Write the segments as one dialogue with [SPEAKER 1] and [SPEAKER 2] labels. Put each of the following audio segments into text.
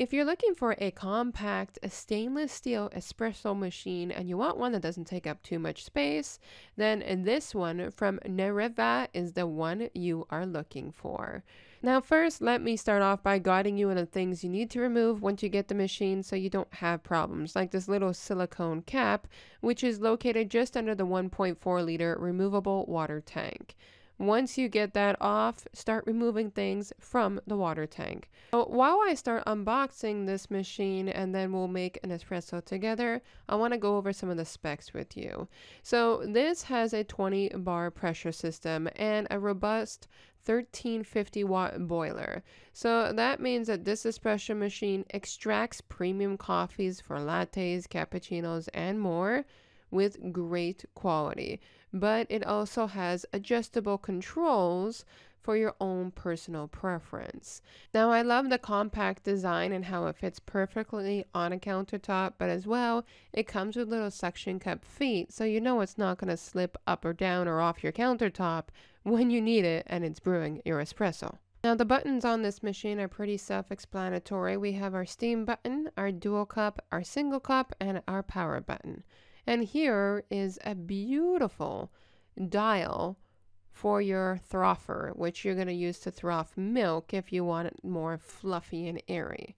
[SPEAKER 1] If you're looking for a compact stainless steel espresso machine and you want one that doesn't take up too much space, then this one from Neretva is the one you are looking for. Now first, let me start off by guiding you on the things you need to remove once you get the machine so you don't have problems, like this little silicone cap, which is located just under the 1.4 liter removable water tank. Once you get that off, start removing things from the water tank. So while I start unboxing this machine and then we'll make an espresso together, I want to go over some of the specs with you. So this has a 20 bar pressure system and a robust 1350 watt boiler. So that means that this espresso machine extracts premium coffees for lattes, cappuccinos, and more with great quality, but it also has adjustable controls for your own personal preference. Now, I love the compact design and how it fits perfectly on a countertop, but as well, it comes with little suction cup feet, so you know it's not going to slip up or down or off your countertop when you need it and it's brewing your espresso. Now, the buttons on this machine are pretty self-explanatory. We have our steam button, our dual cup, our single cup, and our power button. And here is a beautiful dial for your frother, which you're going to use to froth milk if you want it more fluffy and airy.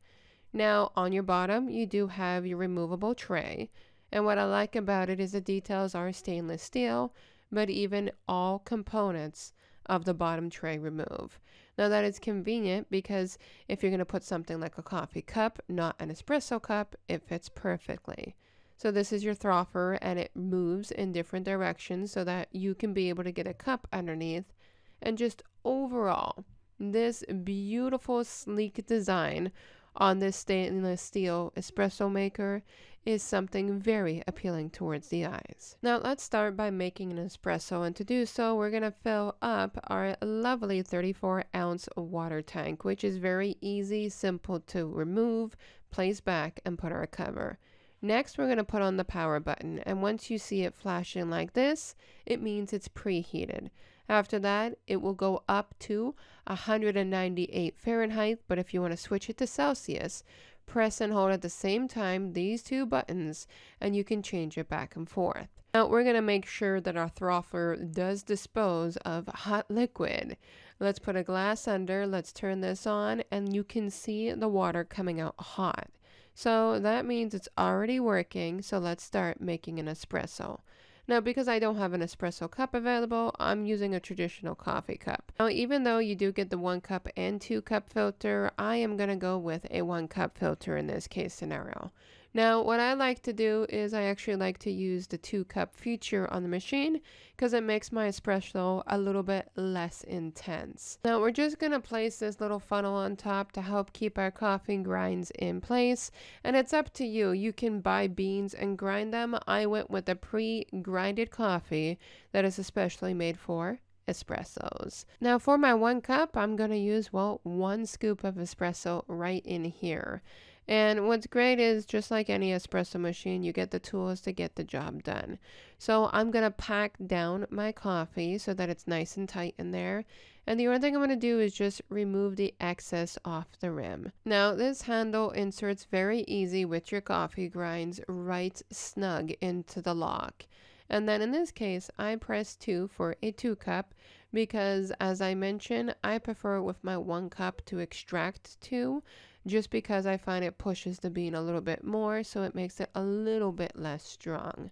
[SPEAKER 1] Now, on your bottom, you do have your removable tray. And what I like about it is the details are stainless steel, but even all components of the bottom tray remove. Now that is convenient because if you're going to put something like a coffee cup, not an espresso cup, it fits perfectly. So this is your frother and it moves in different directions so that you can be able to get a cup underneath. And just overall, this beautiful sleek design on this stainless steel espresso maker is something very appealing towards the eyes. Now let's start by making an espresso, and to do so we're going to fill up our lovely 34-ounce water tank, which is very easy, simple to remove, place back, and put our cover. Next, we're going to put on the power button, and once you see it flashing like this, it means it's preheated. After that, it will go up to 198 Fahrenheit, but if you want to switch it to Celsius, press and hold at the same time these two buttons, and you can change it back and forth. Now, we're going to make sure that our frother does dispose of hot liquid. Let's put a glass under, let's turn this on, and you can see the water coming out hot. So that means it's already working, so let's start making an espresso. Now, because I don't have an espresso cup available, I'm using a traditional coffee cup. Now, even though you do get the 1 cup and 2 cup filter, I am going to go with a 1 cup filter in this case scenario. Now, what I like to do is I actually like to use the 2 cup feature on the machine because it makes my espresso a little bit less intense. Now, we're just going to place this little funnel on top to help keep our coffee grinds in place, and it's up to you. You can buy beans and grind them. I went with a pre-grinded coffee that is especially made for espressos. Now for my 1 cup, I'm going to use, 1 scoop of espresso right in here. And what's great is, just like any espresso machine, you get the tools to get the job done. So I'm going to pack down my coffee so that it's nice and tight in there. And the only thing I'm going to do is just remove the excess off the rim. Now this handle inserts very easy with your coffee grinds right snug into the lock. And then in this case, I press 2 for a 2 cup because, as I mentioned, I prefer with my 1 cup to extract 2 just because I find it pushes the bean a little bit more, so it makes it a little bit less strong.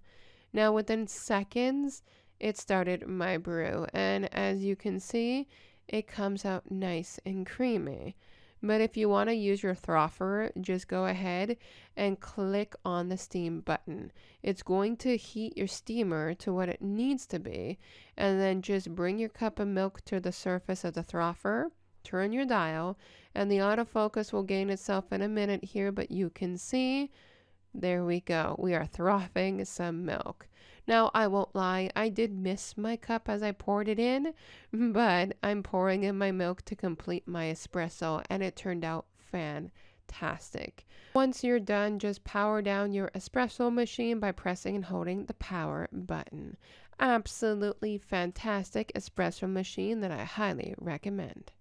[SPEAKER 1] Now within seconds, it started my brew, and as you can see, it comes out nice and creamy. But if you want to use your frother, just go ahead and click on the steam button. It's going to heat your steamer to what it needs to be, and then just bring your cup of milk to the surface of the frother, turn your dial, and the autofocus will gain itself in a minute here, but you can see, there we go. We are frothing some milk. Now, I won't lie, I did miss my cup as I poured it in, but I'm pouring in my milk to complete my espresso, and it turned out fantastic. Once you're done, just power down your espresso machine by pressing and holding the power button. Absolutely fantastic espresso machine that I highly recommend.